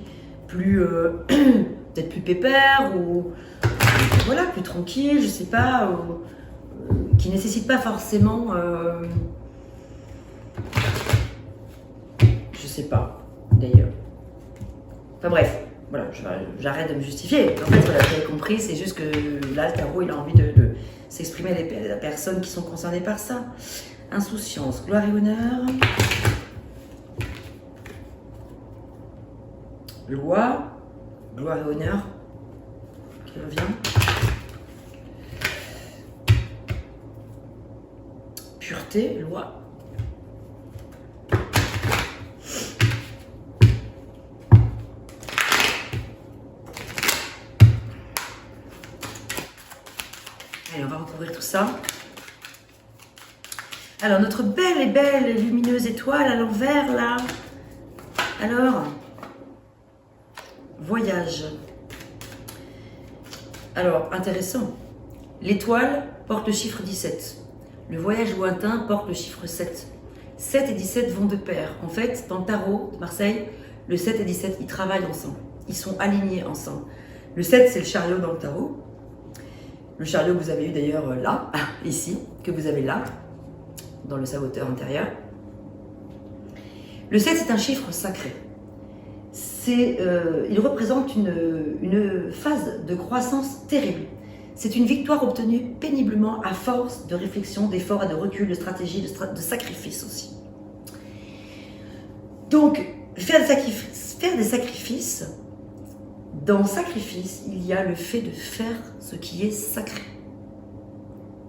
A: plus, peut-être plus pépère, ou voilà, plus tranquille, je ne sais pas, qui ne nécessite pas forcément... je sais pas, d'ailleurs. Enfin bref, voilà, j'arrête de me justifier. En fait, voilà, vous avez compris, c'est juste que là, le tarot, il a envie de s'exprimer à des personnes qui sont concernées par ça. Insouciance, gloire et honneur. Loi, gloire et honneur qui revient. Pureté, loi. Allez, on va recouvrir tout ça. Alors, notre belle et belle lumineuse étoile à l'envers, là. Alors, voyage. Alors, intéressant. L'étoile porte le chiffre 17. Le voyage lointain porte le chiffre 7. 7 et 17 vont de pair. En fait, dans le tarot de Marseille, le 7 et 17, ils travaillent ensemble. Ils sont alignés ensemble. Le 7, c'est le chariot dans le tarot. Le chariot que vous avez eu d'ailleurs là, ici, que vous avez là, dans le saboteur intérieur. Le 7, c'est un chiffre sacré. Il représente une phase de croissance terrible. C'est une victoire obtenue péniblement à force de réflexion, d'efforts et de recul, de stratégie, de sacrifice aussi. Donc, faire des sacrifices, dans sacrifice, il y a le fait de faire ce qui est sacré.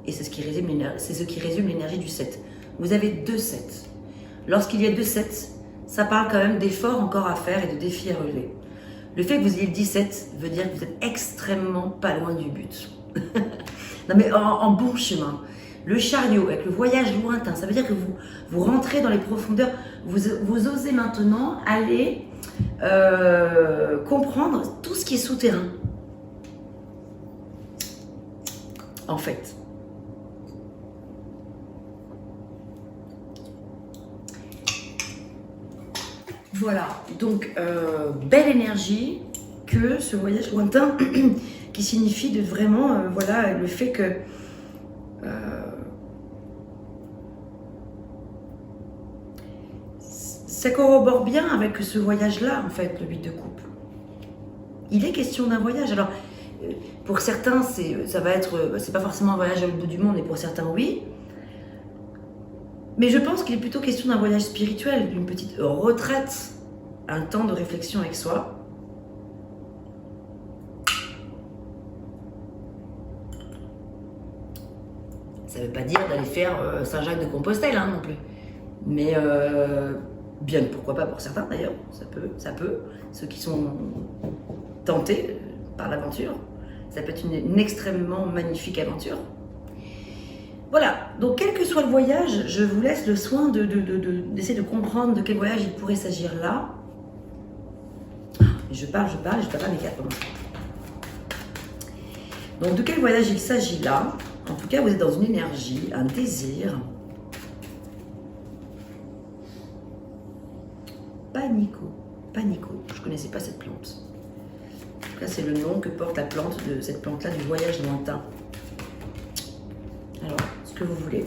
A: Et c'est ce qui résume l'énergie du 7. Vous avez 2 7. Lorsqu'il y a 2 7, ça parle quand même d'efforts encore à faire et de défis à relever. Le fait que vous ayez le 17 veut dire que vous êtes extrêmement pas loin du but. Non mais en bon chemin. Le chariot avec le voyage lointain, ça veut dire que vous rentrez dans les profondeurs. Vous osez maintenant aller comprendre tout ce qui est souterrain. En fait. Voilà, donc belle énergie que ce voyage lointain qui signifie de vraiment, voilà, le fait que ça corrobore bien avec ce voyage-là, en fait, le 8 de coupe. Il est question d'un voyage. Alors, pour certains, ça va être, c'est pas forcément un voyage au bout du monde, et pour certains, oui. Mais je pense qu'il est plutôt question d'un voyage spirituel, d'une petite retraite, un temps de réflexion avec soi. Ça ne veut pas dire d'aller faire Saint-Jacques-de-Compostelle non plus. Mais bien, pourquoi pas pour certains d'ailleurs, ça peut. Ceux qui sont tentés par l'aventure, ça peut être une extrêmement magnifique aventure. Voilà, donc quel que soit le voyage, je vous laisse le soin d'essayer de comprendre de quel voyage il pourrait s'agir là. Je parle, je ne fais pas mes cartes. Donc de quel voyage il s'agit là? En tout cas, vous êtes dans une énergie, un désir. Panico, je ne connaissais pas cette plante. En tout cas, c'est le nom que porte la plante de cette plante-là du voyage lointain. Alors, ce que vous voulez,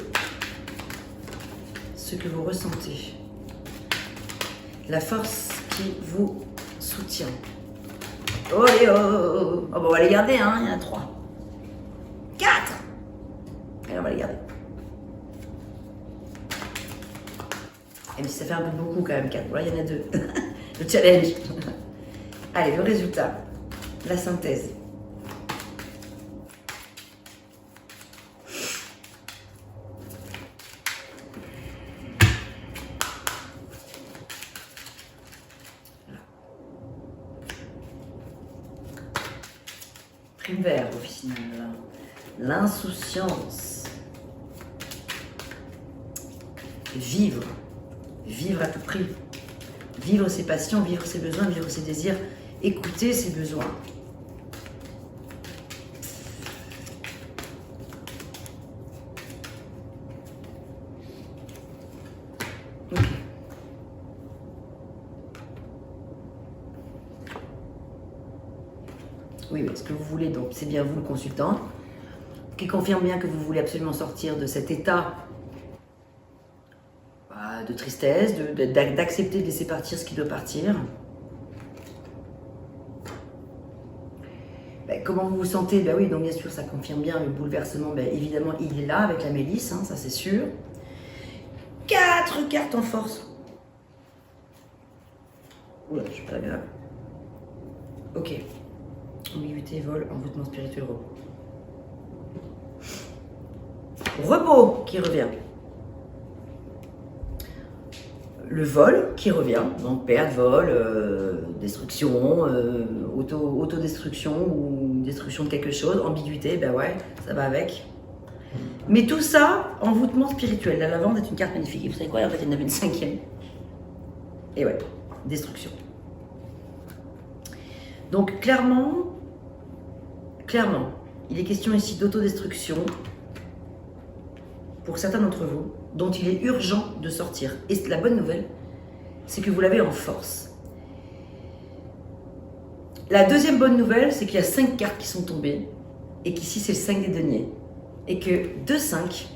A: ce que vous ressentez, la force qui vous soutient. Oh, bon, on va les garder, il y en a 3. 4. Allez, on va les garder. Et puis ça fait un peu beaucoup quand même, 4. Voilà, il y en a 2. Le challenge. Allez, le résultat, la synthèse. Prime vert au final. L'insouciance. Vivre. Vivre à tout prix. Vivre ses passions, vivre ses besoins, vivre ses désirs. Écouter ses besoins. Ok. Oui, ce que vous voulez, donc c'est bien vous le consultant, qui confirme bien que vous voulez absolument sortir de cet état de tristesse, d'accepter de laisser partir ce qui doit partir. Comment vous vous sentez? Oui, donc bien sûr, ça confirme bien le bouleversement. Évidemment, il est là avec la Mélisse, ça c'est sûr. 4 cartes en force. Oula, je suis pas bien. Ok. Ambiguïté, vol, envoûtement spirituel, repos. Repos qui revient. Le vol qui revient, donc perte, vol, destruction, autodestruction ou destruction de quelque chose, ambiguïté, ben ouais, ça va avec. Mais tout ça, envoûtement spirituel. La lavande est une carte magnifique. Et vous savez quoi, en fait, il y en avait une 5e. Et ouais, destruction. Donc clairement, il est question ici d'autodestruction pour certains d'entre vous, dont il est urgent de sortir. Et la bonne nouvelle, c'est que vous l'avez en force. La deuxième bonne nouvelle, c'est qu'il y a 5 cartes qui sont tombées, et qu'ici c'est le 5 des deniers. Et que 2-5,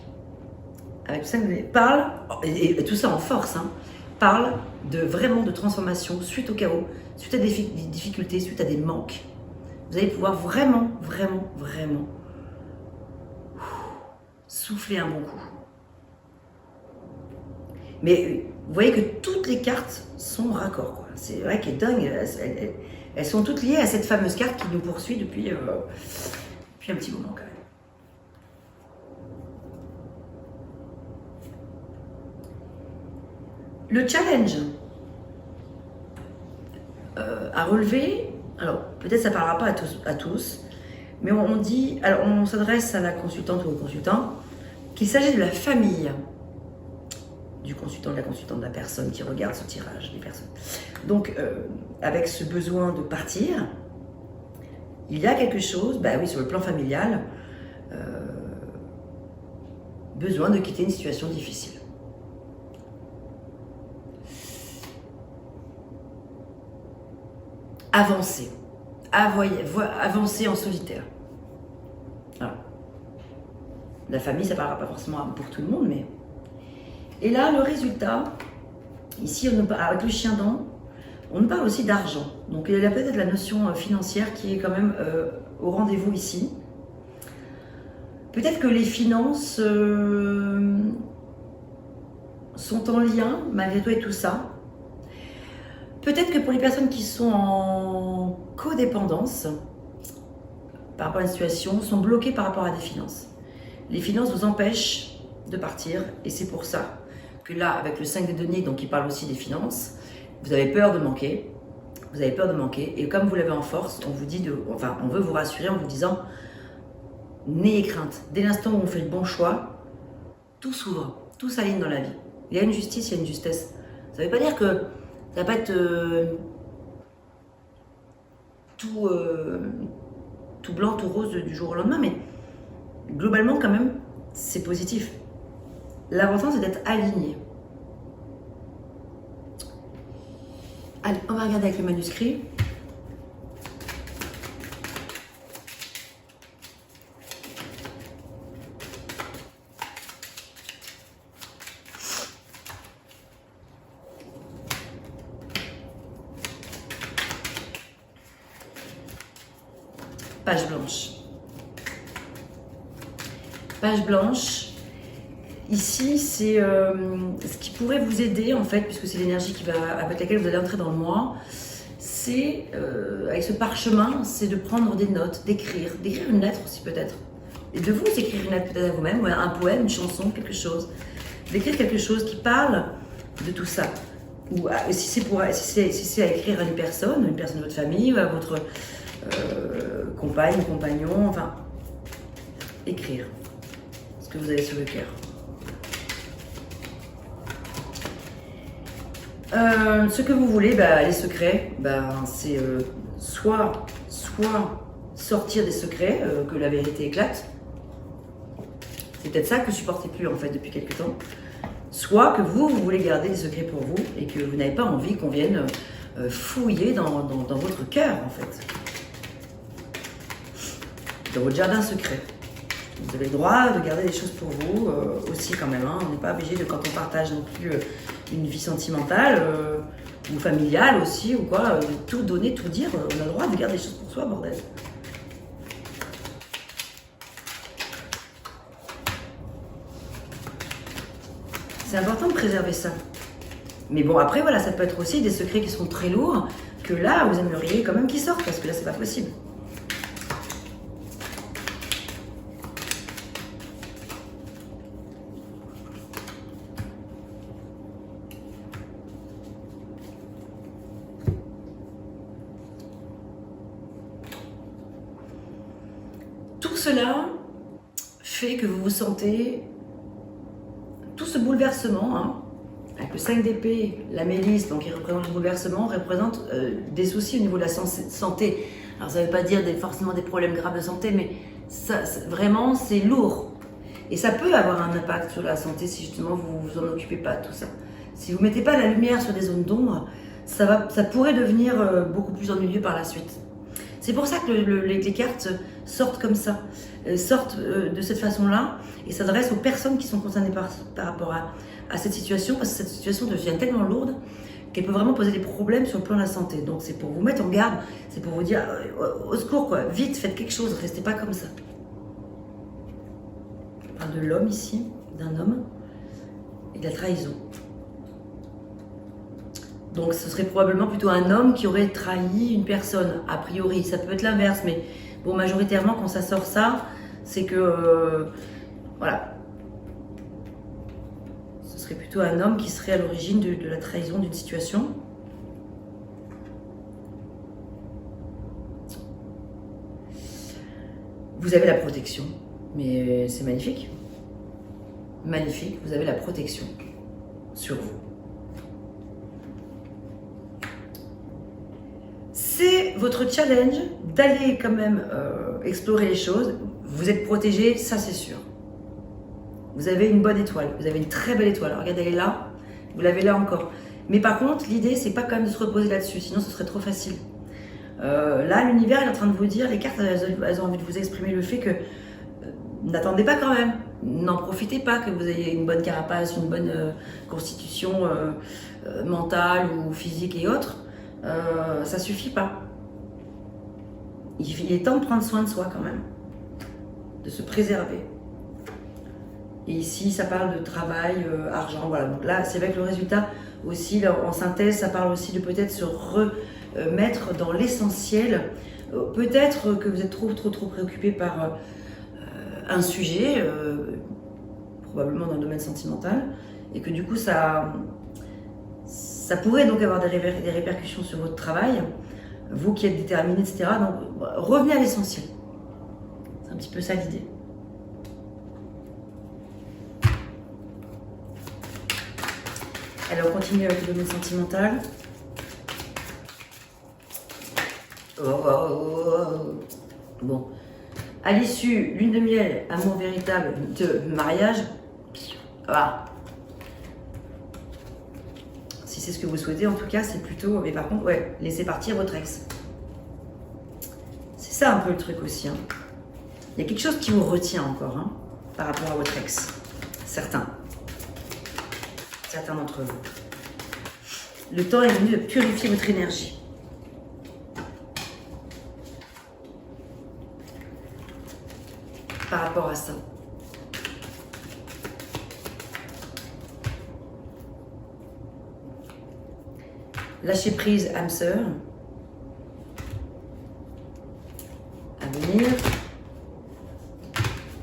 A: avec le 5 des deniers, parle, et tout ça en force, hein, parle vraiment de transformation suite au chaos, suite à des difficultés, suite à des manques. Vous allez pouvoir vraiment souffler un bon coup. Mais vous voyez que toutes les cartes sont raccord, quoi. C'est vrai qu'elle est dingue, elles sont toutes liées à cette fameuse carte qui nous poursuit depuis un petit moment quand même. Le challenge à relever, alors peut-être ça ne parlera pas à tous, mais on dit, alors on s'adresse à la consultante ou au consultant, qu'il s'agit de la famille du consultant, de la consultante, de la personne qui regarde ce tirage, des personnes. Donc, avec ce besoin de partir, il y a quelque chose, bah oui, sur le plan familial, besoin de quitter une situation difficile. Avancer. Avancer en solitaire. Voilà. La famille, ça ne parlera pas forcément pour tout le monde, mais... Et là, le résultat, ici, avec le chien dent, on nous parle aussi d'argent. Donc, il y a peut-être la notion financière qui est quand même au rendez-vous ici. Peut-être que les finances sont en lien, malgré tout et tout ça. Peut-être que pour les personnes qui sont en codépendance, par rapport à une situation, sont bloquées par rapport à des finances. Les finances vous empêchent de partir, et c'est pour ça que là, avec le 5 des deniers, donc il parle aussi des finances, vous avez peur de manquer, et comme vous l'avez en force, on vous dit on veut vous rassurer en vous disant, n'ayez crainte. Dès l'instant où on fait le bon choix, tout s'ouvre, tout s'aligne dans la vie. Il y a une justice, il y a une justesse. Ça ne veut pas dire que ça va pas être tout blanc, tout rose du jour au lendemain, mais globalement, quand même, c'est positif. L'important, c'est d'être aligné. Allez, on va regarder avec le manuscrit. Page blanche. Page blanche. Ici, c'est ce qui pourrait vous aider, en fait, puisque c'est l'énergie avec laquelle vous allez entrer dans le mois. C'est, avec ce parchemin, c'est de prendre des notes, d'écrire une lettre aussi peut-être. Et de vous écrire une lettre peut-être à vous-même, ou un poème, une chanson, quelque chose. D'écrire quelque chose qui parle de tout ça. Ou si c'est à écrire à une personne de votre famille, ou à votre compagne, compagnon, enfin, écrire ce que vous avez sur le cœur. Ce que vous voulez, les secrets, c'est soit sortir des secrets, que la vérité éclate. C'est peut-être ça que vous supportez plus en fait depuis quelques temps. Soit que vous voulez garder des secrets pour vous et que vous n'avez pas envie qu'on vienne fouiller dans votre cœur en fait. Dans votre jardin secret. Vous avez le droit de garder des choses pour vous aussi quand même. Hein. On n'est pas obligé de, quand on partage non plus une vie sentimentale ou familiale aussi ou quoi, de tout donner, tout dire. On a le droit de garder des choses pour soi, bordel. C'est important de préserver ça. Mais bon, après, voilà, ça peut être aussi des secrets qui sont très lourds. que là, vous aimeriez quand même qu'il sorte, parce que là, c'est pas possible. Tout cela fait que vous vous sentez, tout ce bouleversement, hein, avec le 5 d'épée, la mélisse, donc qui représente le bouleversement, représente des soucis au niveau de la santé. Alors ça ne veut pas dire forcément des problèmes graves de santé, mais ça, vraiment c'est lourd. Et ça peut avoir un impact sur la santé si justement vous ne vous en occupez pas de tout ça. Si vous ne mettez pas la lumière sur des zones d'ombre, ça pourrait devenir beaucoup plus ennuyeux par la suite. C'est pour ça que les cartes sortent comme ça, sortent de cette façon-là et s'adressent aux personnes qui sont concernées par rapport à cette situation, parce que cette situation devient tellement lourde qu'elle peut vraiment poser des problèmes sur le plan de la santé. Donc c'est pour vous mettre en garde, c'est pour vous dire au secours quoi, vite, faites quelque chose, restez pas comme ça. On parle de l'homme ici, d'un homme, et de la trahison. Donc ce serait probablement plutôt un homme qui aurait trahi une personne, a priori. Ça peut être l'inverse, mais bon, majoritairement quand ça sort ça, c'est que, voilà. Ce serait plutôt un homme qui serait à l'origine de la trahison d'une situation. Vous avez la protection, mais c'est magnifique. Magnifique, vous avez la protection sur vous. C'est votre challenge d'aller quand même explorer les choses. Vous êtes protégé, ça c'est sûr. Vous avez une bonne étoile, vous avez une très belle étoile. Regardez, elle est là, vous l'avez là encore. Mais par contre, l'idée, c'est pas quand même de se reposer là-dessus, sinon ce serait trop facile. Là, l'univers est en train de vous dire, les cartes, elles ont envie de vous exprimer le fait que n'attendez pas quand même, n'en profitez pas que vous ayez une bonne carapace, une bonne constitution mentale ou physique et autres. Ça suffit pas. Il est temps de prendre soin de soi quand même, de se préserver. Et ici, ça parle de travail, argent, voilà. Donc là, c'est vrai que le résultat aussi, là, en synthèse, ça parle aussi de peut-être se remettre dans l'essentiel. Peut-être que vous êtes trop préoccupé par un sujet, probablement dans le domaine sentimental, et que du coup, ça pourrait donc avoir des répercussions sur votre travail, vous qui êtes déterminé, etc. Donc, revenez à l'essentiel. C'est un petit peu ça l'idée. Alors, on continue avec le domaine sentimental. Bon. À l'issue, lune de miel, amour véritable, de mariage. Voilà. Si c'est ce que vous souhaitez, en tout cas, c'est plutôt... Mais par contre, ouais, laissez partir votre ex. C'est ça un peu le truc aussi. Hein. Il y a quelque chose qui vous retient encore, hein, par rapport à votre ex. Certains d'entre vous. Le temps est venu de purifier votre énergie. Par rapport à ça. Lâcher prise, âme sœur. À venir.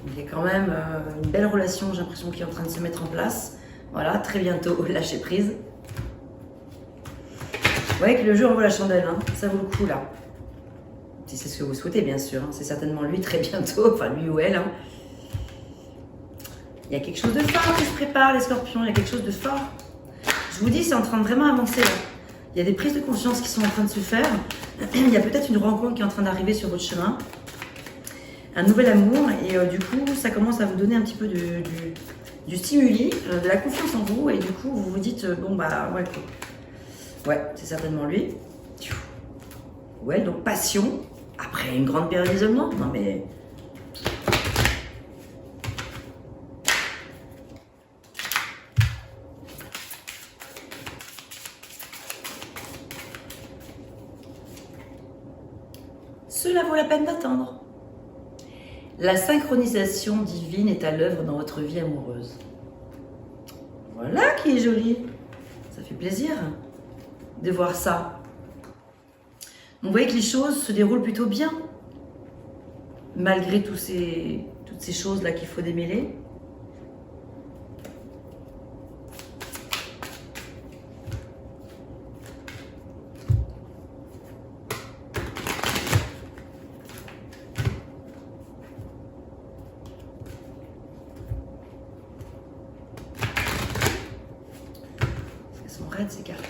A: Il y a quand même une belle relation, j'ai l'impression, qui est en train de se mettre en place. Voilà, très bientôt, lâcher prise. Vous voyez que le jeu envoie la chandelle, hein. Ça vaut le coup là. Si c'est ce que vous souhaitez, bien sûr. Hein. C'est certainement lui très bientôt, enfin lui ou elle. Hein. Il y a quelque chose de fort qui se prépare, les scorpions, il y a quelque chose de fort. Je vous dis, c'est en train de vraiment avancer là. Il y a des prises de conscience qui sont en train de se faire. Il y a peut-être une rencontre qui est en train d'arriver sur votre chemin. Un nouvel amour. Et du coup, ça commence à vous donner un petit peu du stimuli, de la confiance en vous. Et du coup, vous vous dites, bon bah ouais, ouais, c'est certainement lui. Ouais, donc passion. Après une grande période d'isolement. Non mais... Cela vaut la peine d'attendre. La synchronisation divine est à l'œuvre dans votre vie amoureuse. Voilà qui est joli. Ça fait plaisir de voir ça. Vous voyez que les choses se déroulent plutôt bien, malgré toutes ces choses-là qu'il faut démêler. Elles sont raides ces cartes.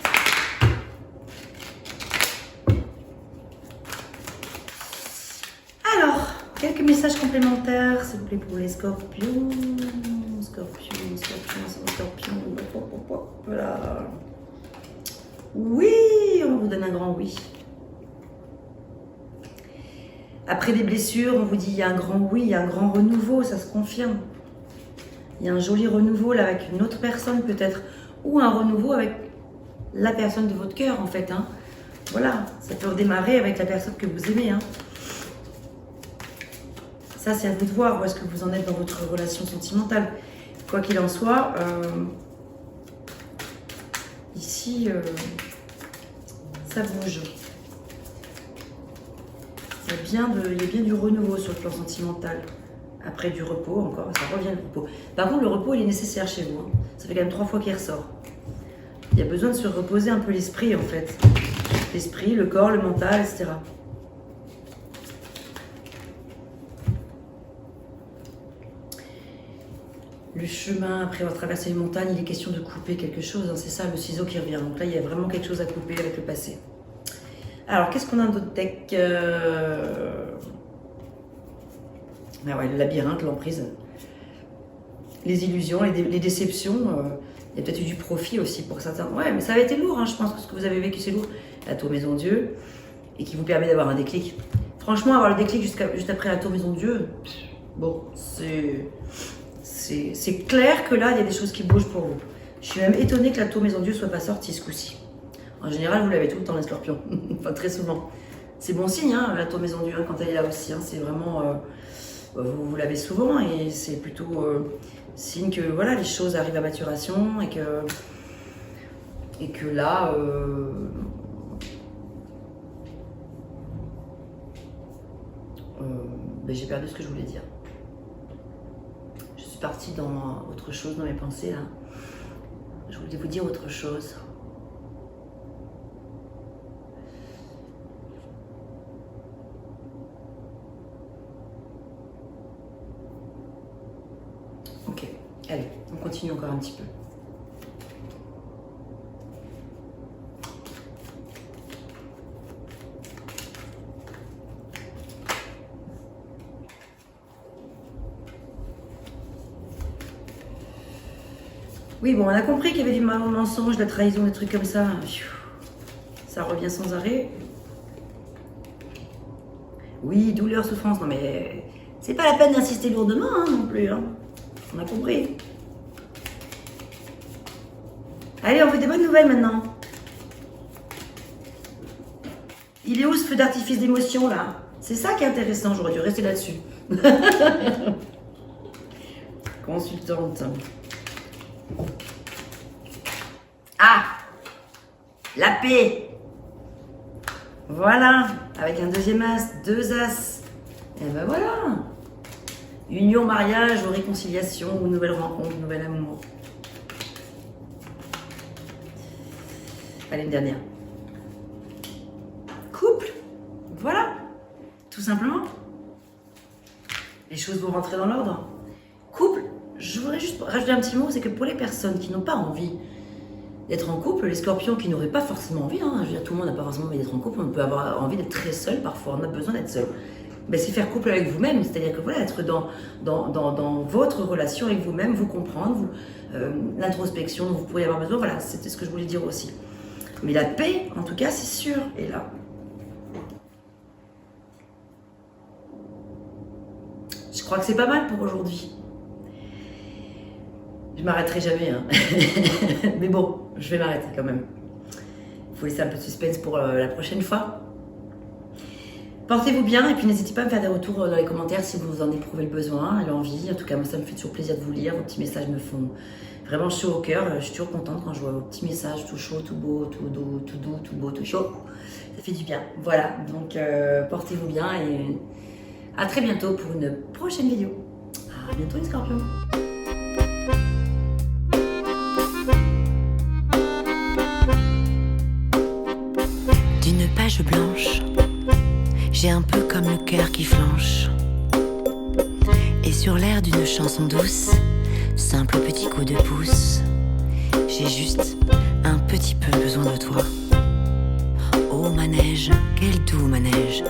A: Quelques messages complémentaires, s'il vous plaît, pour les scorpions. Scorpions. Voilà. Oui, on vous donne un grand oui. Après des blessures, on vous dit il y a un grand oui, il y a un grand renouveau, ça se confirme. Il y a un joli renouveau là avec une autre personne peut-être, ou un renouveau avec la personne de votre cœur en fait. Hein. Voilà, ça peut redémarrer avec la personne que vous aimez. Hein. Ça, c'est à vous de voir où est-ce que vous en êtes dans votre relation sentimentale. Quoi qu'il en soit, ici, ça bouge. Il y a bien du renouveau sur le plan sentimental. Après du repos, encore, ça revient le repos. Par contre, le repos, il est nécessaire chez vous. Hein. Ça fait quand même 3 fois qu'il ressort. Il y a besoin de se reposer un peu l'esprit, en fait. L'esprit, le corps, le mental, etc. Le chemin, après avoir traversé une montagne, il est question de couper quelque chose. Hein, c'est ça, le ciseau qui revient. Donc là, il y a vraiment quelque chose à couper avec le passé. Alors, qu'est-ce qu'on a dans notre deck Ah ouais, le labyrinthe, l'emprise. Les illusions, les déceptions. Il y a peut-être eu du profit aussi pour certains. Ouais, mais ça a été lourd, hein, je pense que ce que vous avez vécu, c'est lourd. La tour Maison Dieu, et qui vous permet d'avoir un déclic. Franchement, avoir le déclic juste après la tour Maison Dieu, bon, c'est clair que là, il y a des choses qui bougent pour vous. Je suis même étonnée que la tour Maison Dieu soit pas sortie ce coup-ci. En général, vous l'avez tout le temps, les scorpions. Enfin, très souvent. C'est bon signe, hein, la tour Maison Dieu, hein, quand elle est là aussi. Hein, c'est vraiment... vous l'avez souvent et c'est plutôt signe que voilà, les choses arrivent à maturation et que là... ben, j'ai perdu ce que je voulais dire. Je suis partie dans autre chose, dans mes pensées, là. Je voulais vous dire autre chose. Ok, allez, on continue encore un petit peu. Oui, bon, on a compris qu'il y avait du mensonge, de la trahison, des trucs comme ça. Ça revient sans arrêt. Oui, douleur, souffrance, non mais c'est pas la peine d'insister lourdement hein, non plus. Hein. On a compris. Allez, on fait des bonnes nouvelles maintenant. Il est où ce feu d'artifice d'émotion là? C'est ça qui est intéressant, j'aurais dû rester là-dessus. Consultante. Ah, la paix. Voilà, avec un deuxième as, 2 as. Et ben voilà. Union, mariage, ou réconciliation, ou nouvelle rencontre, nouvel amour. Allez, une dernière. Couple. Voilà. Tout simplement. Les choses vont rentrer dans l'ordre. Couple. Je voudrais juste rajouter un petit mot, c'est que pour les personnes qui n'ont pas envie d'être en couple, les scorpions qui n'auraient pas forcément envie, hein, je veux dire, tout le monde n'a pas forcément envie d'être en couple, on peut avoir envie d'être très seul parfois, on a besoin d'être seul. Ben, c'est faire couple avec vous-même, c'est-à-dire que voilà, être dans votre relation avec vous-même, vous comprendre, l'introspection dont vous pourriez avoir besoin, voilà, c'était ce que je voulais dire aussi. Mais la paix, en tout cas, c'est sûr, est là. Je crois que c'est pas mal pour aujourd'hui. Je m'arrêterai jamais, hein. Mais bon, je vais m'arrêter quand même. Il faut laisser un peu de suspense pour la prochaine fois. Portez-vous bien et puis n'hésitez pas à me faire des retours dans les commentaires si vous en éprouvez le besoin et l'envie. En tout cas, moi, ça me fait toujours plaisir de vous lire. Vos petits messages me font vraiment chaud au cœur. Je suis toujours contente quand je vois vos petits messages tout chaud, tout beau, tout doux, tout doux, tout beau, tout chaud. Ça fait du bien. Voilà, donc portez-vous bien et à très bientôt pour une prochaine vidéo. À bientôt les scorpions.
B: D'une page blanche, j'ai un peu comme le cœur qui flanche. Et sur l'air d'une chanson douce, simple petit coup de pouce, j'ai juste un petit peu besoin de toi. Oh manège, quel doux manège.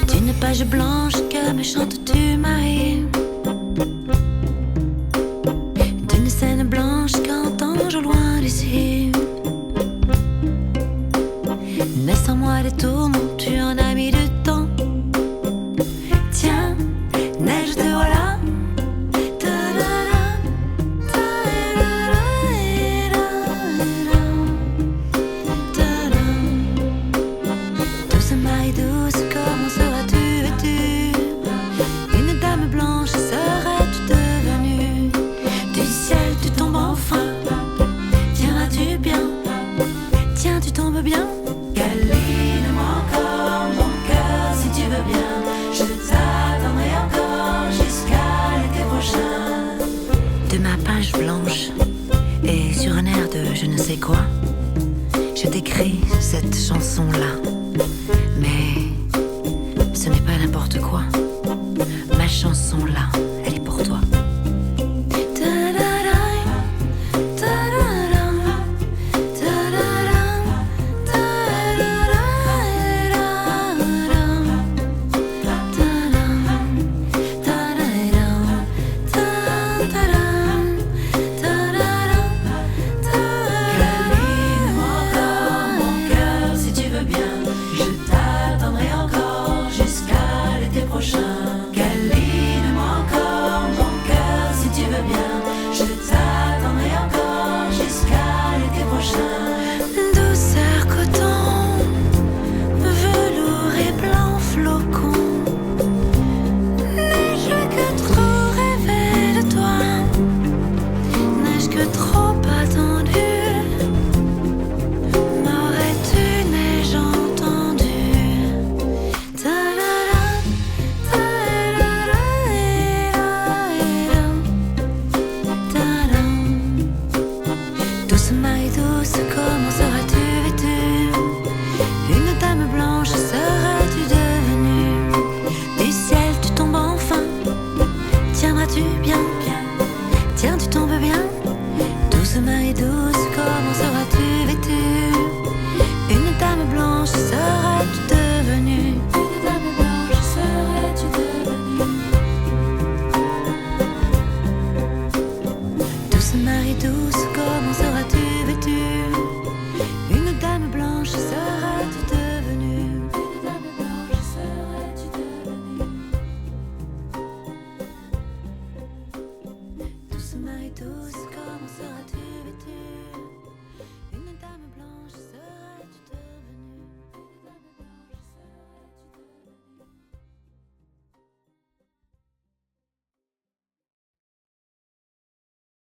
B: D'une page blanche que me chantes-tu Marie? D'une scène blanche qu'entends-je au loin d'ici? Naissent en moi des tourments, tu en as mis du temps. Tiens, neige te voilà. Douce Marie douce, comment seras-tu vêtue? Une dame blanche serais-tu devenue? Du ciel tu tombes enfin. Tiendras-tu bien? Tiens, tu tombes bien? Câline-moi encore mon cœur si tu veux bien. Je t'attendrai encore jusqu'à l'été prochain. De ma page blanche et sur un air de je ne sais quoi, je t'écris cette chanson-là. Mais